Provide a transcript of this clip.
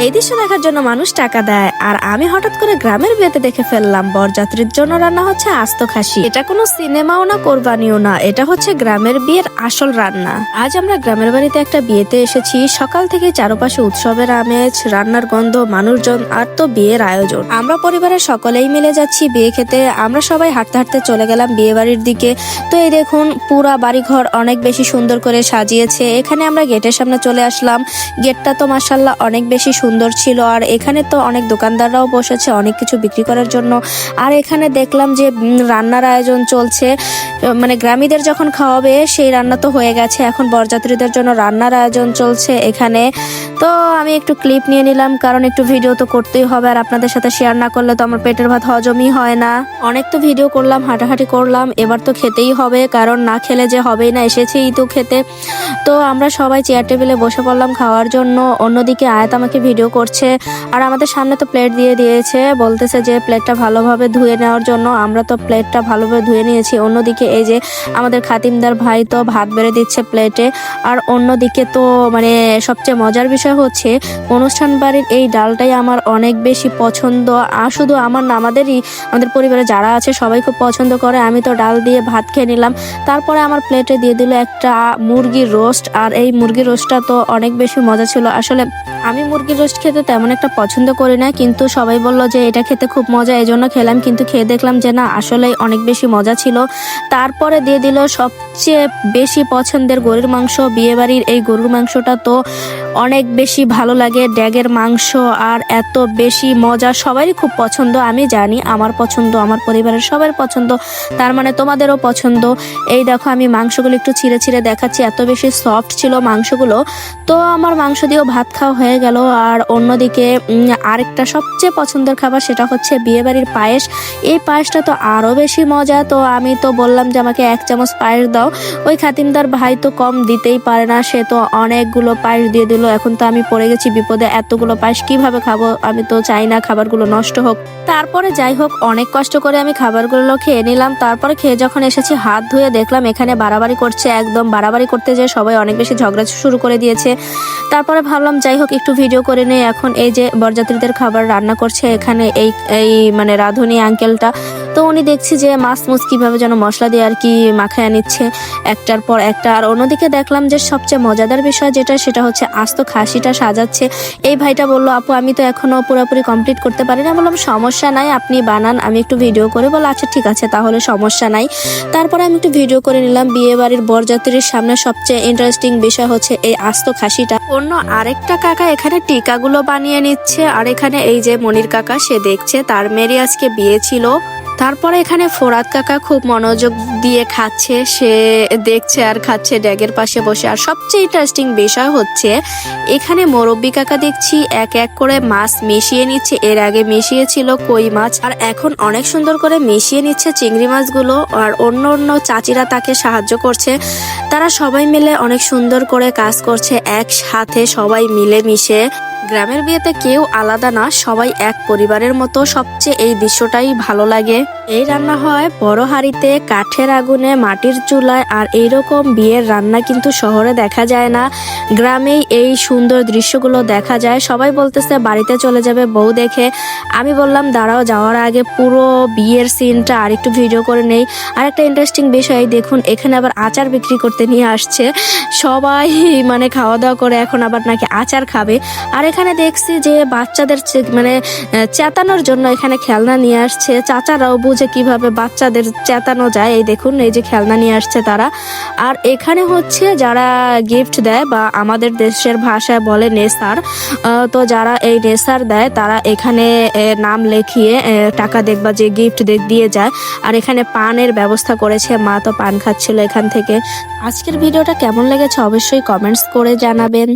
এই দৃশ্য দেখার জন্য মানুষ টাকা দেয়। আর আমি হঠাৎ করে গ্রামের বিয়েতে দেখে ফেললাম বরযাত্রীর জন্য রান্না হচ্ছে আস্ত খাসি। এটা কোনো সিনেমাও না, কোরবানিও না, এটা হচ্ছে গ্রামের বিয়ের আসল রান্না। আজ আমরা গ্রামের বাড়িতে একটা বিয়েতে এসেছি। সকাল থেকে চারপাশে উৎসবের আমেজ, রান্নার গন্ধ, মানুষজন আর তো বিয়ের আয়োজন। আমরা পরিবারের সকলেই মিলে যাচ্ছি বিয়ে খেতে। আমরা সবাই হাঁটতে হাঁটতে চলে গেলাম বিয়ে বাড়ির দিকে। তো এই দেখুন, পুরা বাড়িঘর অনেক বেশি সুন্দর করে সাজিয়েছে। এখানে আমরা গেটের সামনে চলে আসলাম। গেটটা তো মাশাআল্লাহ অনেক বেশি সুন্দর ছিল। আর এখানে তো অনেক দোকানদাররাও বসেছে অনেক কিছু বিক্রি করার জন্য। আর এখানে দেখলাম যে রান্নার আয়োজন চলছে। মানে গ্রামীদের যখন খাওয়াবে সেই রান্না তো হয়ে গেছে, এখন বরযাত্রীদের জন্য রান্নার আয়োজন চলছে এখানে। তো আমি একটু ক্লিপ নিয়ে নিলাম, কারণ একটু ভিডিও তো করতেই হবে, আর আপনাদের সাথে শেয়ার না করলে তো আমার পেটের ভাত হজমই হয় না। অনেক তো ভিডিও করলাম, হাঁটাহাঁটি করলাম, এবার তো খেতেই হবে, কারণ না খেলে যে হবেই না, এসেছেই তো খেতে। তো আমরা সবাই চেয়ার টেবিলে বসে পড়লাম খাওয়ার জন্য। অন্যদিকে আয়াত আমাকে ভিডিও করছে। আর আমাদের সামনে তো প্লেট দিয়ে দিয়েছে, বলতেছে যে প্লেটটা ভালোভাবে ধুয়ে নেওয়ার জন্য। আমরা তো প্লেটটা ভালোভাবে ধুয়ে নিয়েছি। অন্যদিকে এই যে আমাদের খাতিমদার ভাই তো ভাত বেড়ে দিচ্ছে প্লেটে। আর অন্যদিকে তো মানে সবচেয়ে মজার বিষয় হচ্ছে অনুষ্ঠান বাড়ির এই ডালটাই আমার অনেক বেশি পছন্দ। আর শুধু আমার না, আমাদের পরিবারে যারা আছে সবাই খুব পছন্দ করে। আমি তো ডাল দিয়ে ভাত খেয়ে নিলাম। তারপরে আমার প্লেটে দিয়ে দিল একটা মুরগির রোস্ট। আর এই মুরগির রোস্টটা তো অনেক বেশি মজা ছিল। আসলে আমি মুরগির রোস্ট খেতে তেমন একটা পছন্দ করি না, কিন্তু সবাই বলল যে এটা খেতে খুব মজা, এই জন্য খেলাম। কিন্তু খেয়ে দেখলাম যে না, আসলেই অনেক বেশি মজা ছিল। তারপরে দিয়ে দিল সবচেয়ে বেশি পছন্দের গরুর মাংস। বিয়েবাড়ির এই গরুর মাংসটা তো অনেক বেশি ভালো লাগে, ড্যাগের মাংস। আর এত বেশি মজা, সবারই খুব পছন্দ। আমি জানি আমার পছন্দ, আমার পরিবারের সবার পছন্দ, তার মানে তোমাদেরও পছন্দ। এই দেখো, আমি মাংসগুলো একটু ছিঁড়ে ছিঁড়ে দেখাচ্ছি, এত বেশি সফট ছিল মাংসগুলো। তো আমার মাংস দিয়েও ভাত খাওয়া হয়ে গেল। আর অন্যদিকে আরেকটা সবচেয়ে পছন্দের খাবার, সেটা হচ্ছে বিয়েবাড়ির পায়েস। এই পায়েসটা তো আরো বেশি মজা। তো আমি তো বললাম যে আমাকে 1 চামচ পায়েস দাও। ওই খাতিমদার ভাই তো কম দিতেই পারে না, সে তো অনেকগুলো পায়েস দিয়ে দিল। এখন তো আমি পড়ে গেছি বিপদে, এতগুলো পায়েস কিভাবে খাবো? আমি তো চাই না খাবারগুলো নষ্ট হোক। তারপরে যাই হোক, অনেক কষ্ট করে আমি খাবারগুলো খেয়ে নিলাম। তারপরে খেয়ে যখন এসেছি, হাত ধুয়ে দেখলাম এখানে বাড়াবাড়ি করছে। একদম বাড়াবাড়ি করতে যেয়ে সবাই অনেক বেশি ঝগড়া শুরু করে দিয়েছে। তারপরে ভাবলাম যাই হোক একটু ভিডিও করে নেই। এখন এই যে বরযাত্রীদের খাবার রান্না করছে এখানে এই এই মানে রাঁধুনি আঙ্কেলটা। তো উনি দেখছি যে মাছ কিভাবে যেন মশলা দিয়ে আর কি মাখায় নিচ্ছে একটার পর একটা। আর অন্যদিকে দেখলাম যে সবচেয়ে মজাদার বিষয় যেটা, সেটা হচ্ছে আস্ত খাসিটা সাজাচ্ছে। এই ভাইটা বললো, আপু আমি তো এখনো পুরোপুরি কমপ্লিট করতে পারি না। বললাম সমস্যা নাই, আপনি বানান, আমি একটু ভিডিও করে। বলো আচ্ছা ঠিক আছে, তাহলে সমস্যা নাই। তারপরে আমি একটু ভিডিও করে নিলাম। বিয়ে বাড়ির বরযাত্রীর সামনে সবচেয়ে ইন্টারেস্টিং বিষয় হচ্ছে এই আস্ত খাসিটা। অন্য আরেকটা কাকা এখানে টিকাগুলো বানিয়ে নিচ্ছে। আর এখানে এই যে মনির কাকা, সে দেখছে, তার মেয়েরই আজকে বিয়ে ছিল। তারপরে এখানে ফোরাত কাকা খুব মনোযোগ দিয়ে খাচ্ছে, সে দেখছে আর খাচ্ছে ড্যাগের পাশে বসে। আর সবচেয়ে ইন্টারেস্টিং বিষয় হচ্ছে এখানে মুরব্বি কাকা দেখছি এক এক করে মাছ মিশিয়ে নিচ্ছে। এর আগে মিশিয়েছিল কই মাছ, আর এখন অনেক সুন্দর করে মিশিয়ে নিচ্ছে চিংড়ি মাছগুলো। আর অন্য অন্য চাচিরা তাকে সাহায্য করছে। তারা সবাই মিলে অনেক সুন্দর করে কাজ করছে একসাথে, সবাই মিলে মিশে। গ্রামের বিয়েতে কেউ আলাদা না, সবাই এক পরিবারের মতো। সবচেয়ে এই দৃশ্যটাই ভালো লাগে। এই রান্না হয় বড় হাঁড়িতে, কাঠের আগুনে, মাটির চুলায়। আর এইরকম বিয়ের রান্না কিন্তু শহরে দেখা যায় না, গ্রামেই এই সুন্দর দৃশ্যগুলো দেখা যায়। সবাই বলতেছে বাড়িতে চলে যাবে বউ দেখে। আমি বললাম দাঁড়াও, যাওয়ার আগে পুরো বিয়ের সিনটা আর একটু ভিডিও করে নেই। আর একটা ইন্টারেস্টিং বিষয় দেখুন, এখানে আবার আচার বিক্রি করতে নিয়ে আসছে সবাই। মানে খাওয়া দাওয়া করে এখন আবার নাকি আচার খাবে। আর এখানে দেখছি যে বাচ্চাদের মানে চেতানোর জন্য এখানে খেলনা নিয়ে আসছে। চাচারাও বুঝে কিভাবে বাচ্চাদের চেতানো যায়। এই দেখুন, এই যে খেলনা নিয়ে আসছে তারা। আর এখানে হচ্ছে যারা গিফট দেয়, বা আমাদের দেশের ভাষায় বলে নেসার, তো যারা এই নেসার দেয় তারা এখানে নাম লেখিয়ে টাকা দেখবা যে গিফট দিয়ে যায়। আর এখানে পানের ব্যবস্থা করেছে, মা তো পান খাচ্ছিল এখান থেকে। আজকের ভিডিওটা কেমন লেগেছে অবশ্যই কমেন্টস করে জানাবেন।